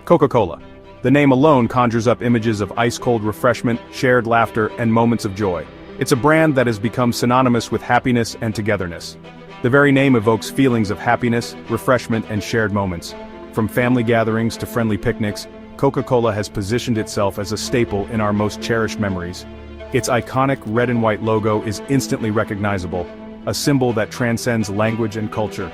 Coca-Cola. The name alone conjures up images of ice-cold refreshment, shared laughter, and moments of joy. It's a brand that has become synonymous with happiness and togetherness. The very name evokes feelings of happiness, refreshment, and shared moments. From family gatherings to friendly picnics, Coca-Cola has positioned itself as a staple in our most cherished memories. Its iconic red and white logo is instantly recognizable, a symbol that transcends language and culture.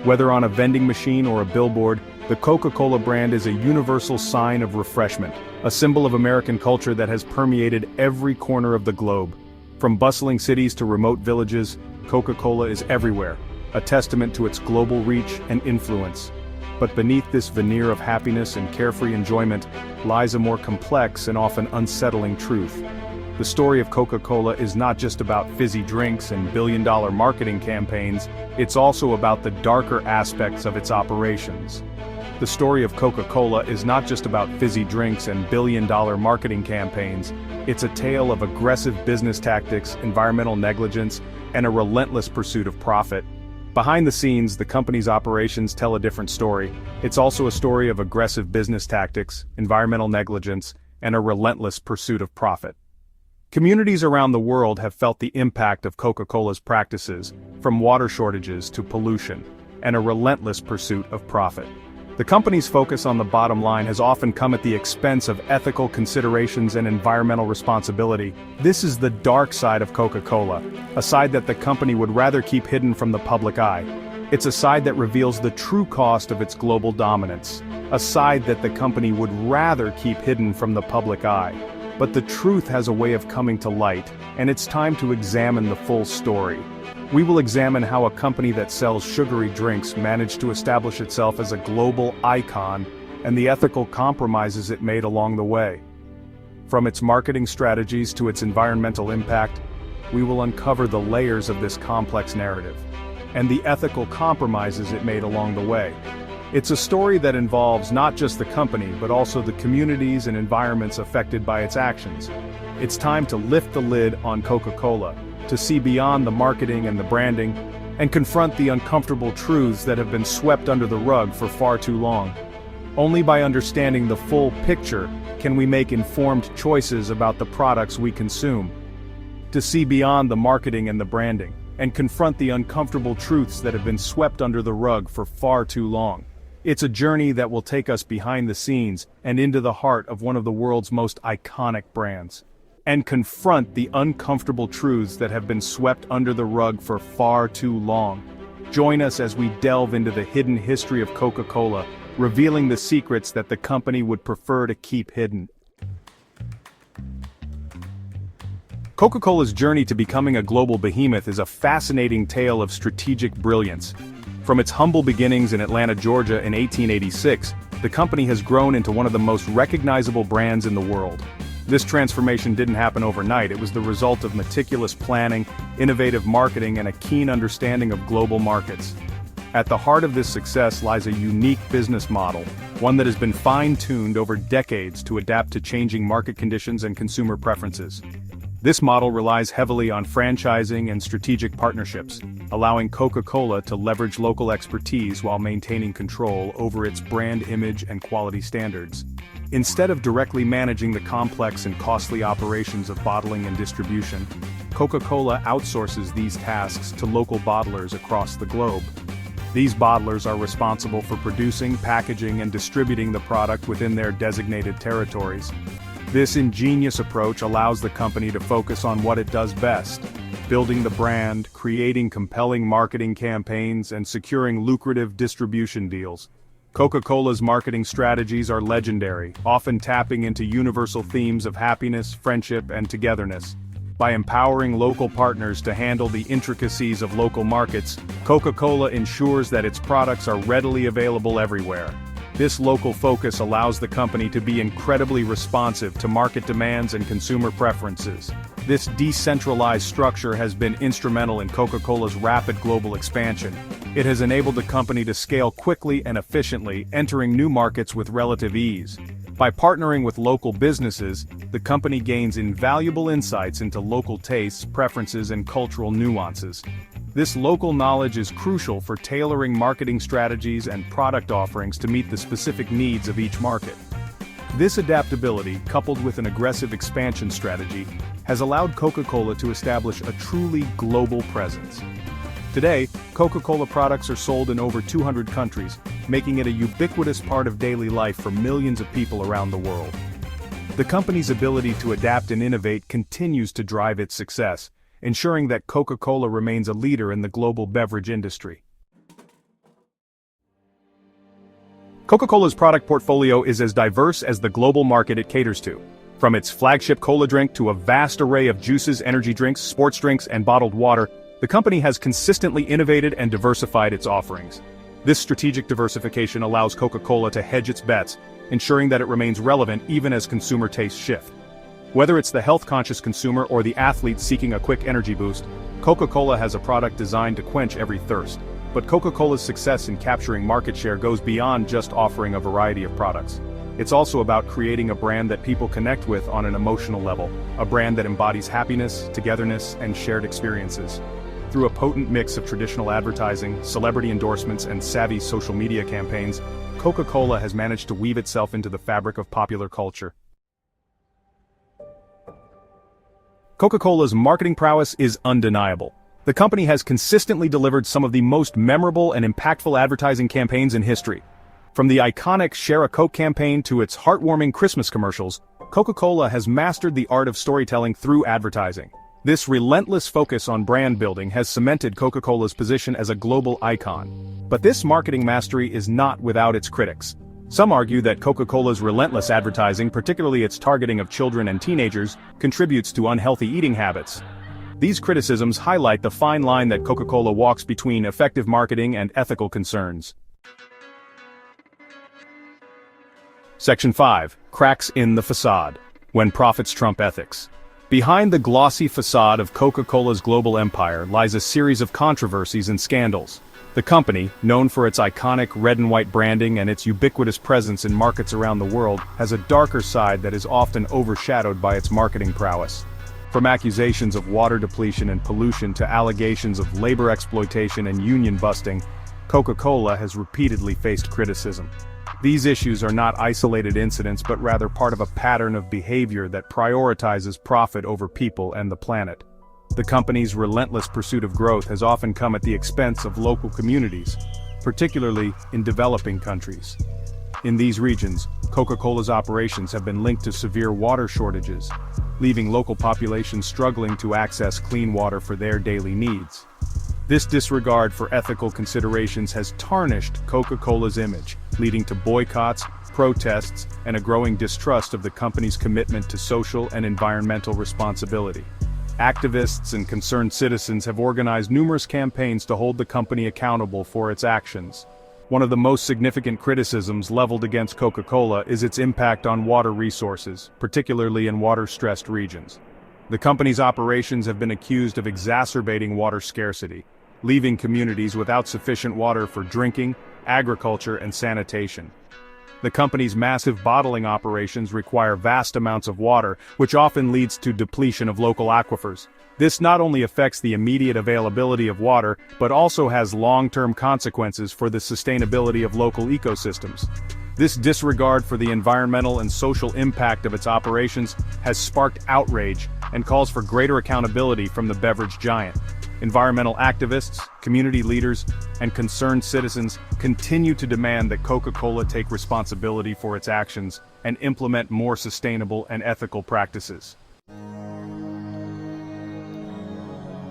Whether on a vending machine or a billboard, the Coca-Cola brand is a universal sign of refreshment, a symbol of American culture that has permeated every corner of the globe. From bustling cities to remote villages, Coca-Cola is everywhere, a testament to its global reach and influence. But beneath this veneer of happiness and carefree enjoyment lies a more complex and often unsettling truth. The story of Coca-Cola is not just about fizzy drinks and billion-dollar marketing campaigns, it's also about the darker aspects of its operations. The story of Coca-Cola is not just about fizzy drinks and billion-dollar marketing campaigns, it's a tale of aggressive business tactics, environmental negligence, and a relentless pursuit of profit. Behind the scenes, the company's operations tell a different story. It's also a story of aggressive business tactics, environmental negligence, and a relentless pursuit of profit. Communities around the world have felt the impact of Coca-Cola's practices, from water shortages to pollution, and a relentless pursuit of profit. The company's focus on the bottom line has often come at the expense of ethical considerations and environmental responsibility. This is the dark side of Coca-Cola, a side that the company would rather keep hidden from the public eye. It's a side that reveals the true cost of its global dominance, a side that the company would rather keep hidden from the public eye. But the truth has a way of coming to light, and it's time to examine the full story. We will examine how a company that sells sugary drinks managed to establish itself as a global icon, and the ethical compromises it made along the way. From its marketing strategies to its environmental impact, we will uncover the layers of this complex narrative, and the ethical compromises it made along the way. It's a story that involves not just the company but also the communities and environments affected by its actions. It's time to lift the lid on Coca-Cola, to see beyond the marketing and the branding, and confront the uncomfortable truths that have been swept under the rug for far too long. Only by understanding the full picture can we make informed choices about the products we consume. To see beyond the marketing and the branding, and confront the uncomfortable truths that have been swept under the rug for far too long. It's a journey that will take us behind the scenes and into the heart of one of the world's most iconic brands. And confront the uncomfortable truths that have been swept under the rug for far too long. Join us as we delve into the hidden history of Coca-Cola, revealing the secrets that the company would prefer to keep hidden. Coca-Cola's journey to becoming a global behemoth is a fascinating tale of strategic brilliance. From its humble beginnings in Atlanta, Georgia in 1886, the company has grown into one of the most recognizable brands in the world. This transformation didn't happen overnight. It was the result of meticulous planning, innovative marketing, and a keen understanding of global markets. At the heart of this success lies a unique business model, one that has been fine-tuned over decades to adapt to changing market conditions and consumer preferences. This model relies heavily on franchising and strategic partnerships, allowing Coca-Cola to leverage local expertise while maintaining control over its brand image and quality standards. Instead of directly managing the complex and costly operations of bottling and distribution, Coca-Cola outsources these tasks to local bottlers across the globe. These bottlers are responsible for producing, packaging, and distributing the product within their designated territories. This ingenious approach allows the company to focus on what it does best: building the brand, creating compelling marketing campaigns, and securing lucrative distribution deals. Coca-Cola's marketing strategies are legendary, often tapping into universal themes of happiness, friendship, and togetherness. By empowering local partners to handle the intricacies of local markets, Coca-Cola ensures that its products are readily available everywhere. This local focus allows the company to be incredibly responsive to market demands and consumer preferences. This decentralized structure has been instrumental in Coca-Cola's rapid global expansion. It has enabled the company to scale quickly and efficiently, entering new markets with relative ease. By partnering with local businesses, the company gains invaluable insights into local tastes, preferences, and cultural nuances. This local knowledge is crucial for tailoring marketing strategies and product offerings to meet the specific needs of each market. This adaptability, coupled with an aggressive expansion strategy, has allowed Coca-Cola to establish a truly global presence. Today, Coca-Cola products are sold in over 200 countries, making it a ubiquitous part of daily life for millions of people around the world. The company's ability to adapt and innovate continues to drive its success, ensuring that Coca-Cola remains a leader in the global beverage industry. Coca-Cola's product portfolio is as diverse as the global market it caters to. From its flagship cola drink to a vast array of juices, energy drinks, sports drinks, and bottled water, the company has consistently innovated and diversified its offerings. This strategic diversification allows Coca-Cola to hedge its bets, ensuring that it remains relevant even as consumer tastes shift. Whether it's the health-conscious consumer or the athlete seeking a quick energy boost, Coca-Cola has a product designed to quench every thirst. But Coca-Cola's success in capturing market share goes beyond just offering a variety of products. It's also about creating a brand that people connect with on an emotional level, a brand that embodies happiness, togetherness, and shared experiences. Through a potent mix of traditional advertising, celebrity endorsements, and savvy social media campaigns, Coca-Cola has managed to weave itself into the fabric of popular culture. Coca-Cola's marketing prowess is undeniable. The company has consistently delivered some of the most memorable and impactful advertising campaigns in history. From the iconic Share a Coke campaign to its heartwarming Christmas commercials, Coca-Cola has mastered the art of storytelling through advertising. This relentless focus on brand building has cemented Coca-Cola's position as a global icon. But this marketing mastery is not without its critics. Some argue that Coca-Cola's relentless advertising, particularly its targeting of children and teenagers, contributes to unhealthy eating habits. These criticisms highlight the fine line that Coca-Cola walks between effective marketing and ethical concerns. Section 5. Cracks in the facade. When profits trump ethics. Behind the glossy facade of Coca-Cola's global empire lies a series of controversies and scandals. The company, known for its iconic red and white branding and its ubiquitous presence in markets around the world, has a darker side that is often overshadowed by its marketing prowess. From accusations of water depletion and pollution to allegations of labor exploitation and union busting, Coca-Cola has repeatedly faced criticism. These issues are not isolated incidents but rather part of a pattern of behavior that prioritizes profit over people and the planet. The company's relentless pursuit of growth has often come at the expense of local communities, particularly in developing countries. In these regions, Coca-Cola's operations have been linked to severe water shortages, leaving local populations struggling to access clean water for their daily needs. This disregard for ethical considerations has tarnished Coca-Cola's image, leading to boycotts, protests, and a growing distrust of the company's commitment to social and environmental responsibility. Activists and concerned citizens have organized numerous campaigns to hold the company accountable for its actions. One of the most significant criticisms leveled against Coca-Cola is its impact on water resources, particularly in water-stressed regions. The company's operations have been accused of exacerbating water scarcity, leaving communities without sufficient water for drinking, agriculture, and sanitation. The company's massive bottling operations require vast amounts of water, which often leads to depletion of local aquifers. This not only affects the immediate availability of water, but also has long-term consequences for the sustainability of local ecosystems. This disregard for the environmental and social impact of its operations has sparked outrage and calls for greater accountability from the beverage giant. Environmental activists, community leaders, and concerned citizens continue to demand that Coca-Cola take responsibility for its actions and implement more sustainable and ethical practices.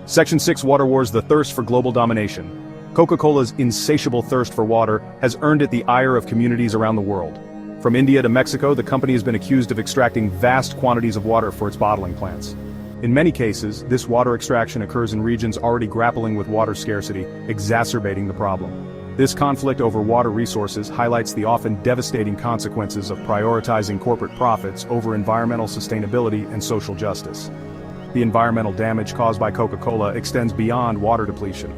Section 6. Water Wars: The Thirst for Global Domination. Coca-Cola's insatiable thirst for water has earned it the ire of communities around the world. From India to Mexico, the company has been accused of extracting vast quantities of water for its bottling plants. In many cases, this water extraction occurs in regions already grappling with water scarcity, exacerbating the problem. This conflict over water resources highlights the often devastating consequences of prioritizing corporate profits over environmental sustainability and social justice. The environmental damage caused by Coca-Cola extends beyond water depletion.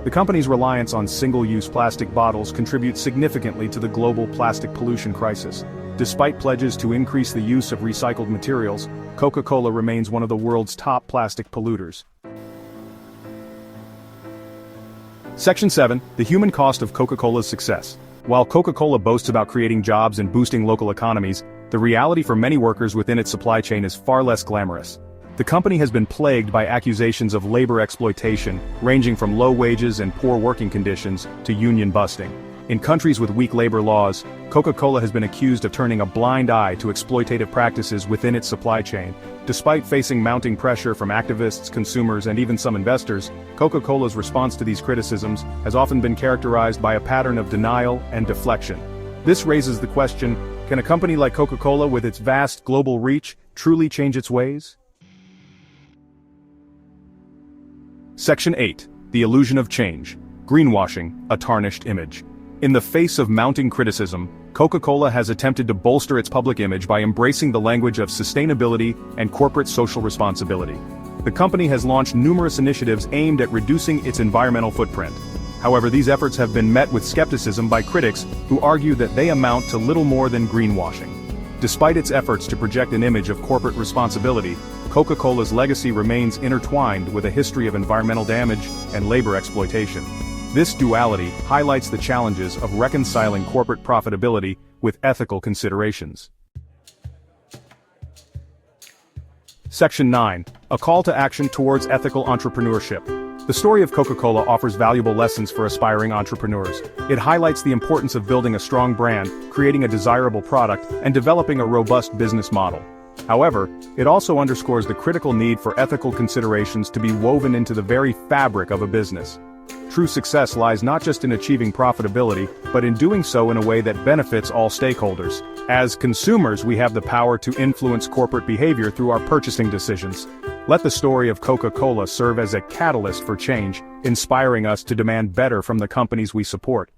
The company's reliance on single-use plastic bottles contributes significantly to the global plastic pollution crisis. Despite pledges to increase the use of recycled materials, Coca-Cola remains one of the world's top plastic polluters. Section 7. The human cost of Coca-Cola's success. While Coca-Cola boasts about creating jobs and boosting local economies, the reality for many workers within its supply chain is far less glamorous. The company has been plagued by accusations of labor exploitation, ranging from low wages and poor working conditions to union busting. In countries with weak labor laws, Coca-Cola has been accused of turning a blind eye to exploitative practices within its supply chain. Despite facing mounting pressure from activists, consumers, and even some investors, Coca-Cola's response to these criticisms has often been characterized by a pattern of denial and deflection. This raises the question, can a company like Coca-Cola with its vast global reach truly change its ways? Section 8. The illusion of change. Greenwashing, a tarnished image. In the face of mounting criticism, Coca-Cola has attempted to bolster its public image by embracing the language of sustainability and corporate social responsibility. The company has launched numerous initiatives aimed at reducing its environmental footprint. However, these efforts have been met with skepticism by critics who argue that they amount to little more than greenwashing. Despite its efforts to project an image of corporate responsibility, Coca-Cola's legacy remains intertwined with a history of environmental damage and labor exploitation. This duality highlights the challenges of reconciling corporate profitability with ethical considerations. Section 9. A call to action towards ethical entrepreneurship. The story of Coca-Cola offers valuable lessons for aspiring entrepreneurs. It highlights the importance of building a strong brand, creating a desirable product, and developing a robust business model. However, it also underscores the critical need for ethical considerations to be woven into the very fabric of a business. True success lies not just in achieving profitability, but in doing so in a way that benefits all stakeholders. As consumers, we have the power to influence corporate behavior through our purchasing decisions. Let the story of Coca-Cola serve as a catalyst for change, inspiring us to demand better from the companies we support.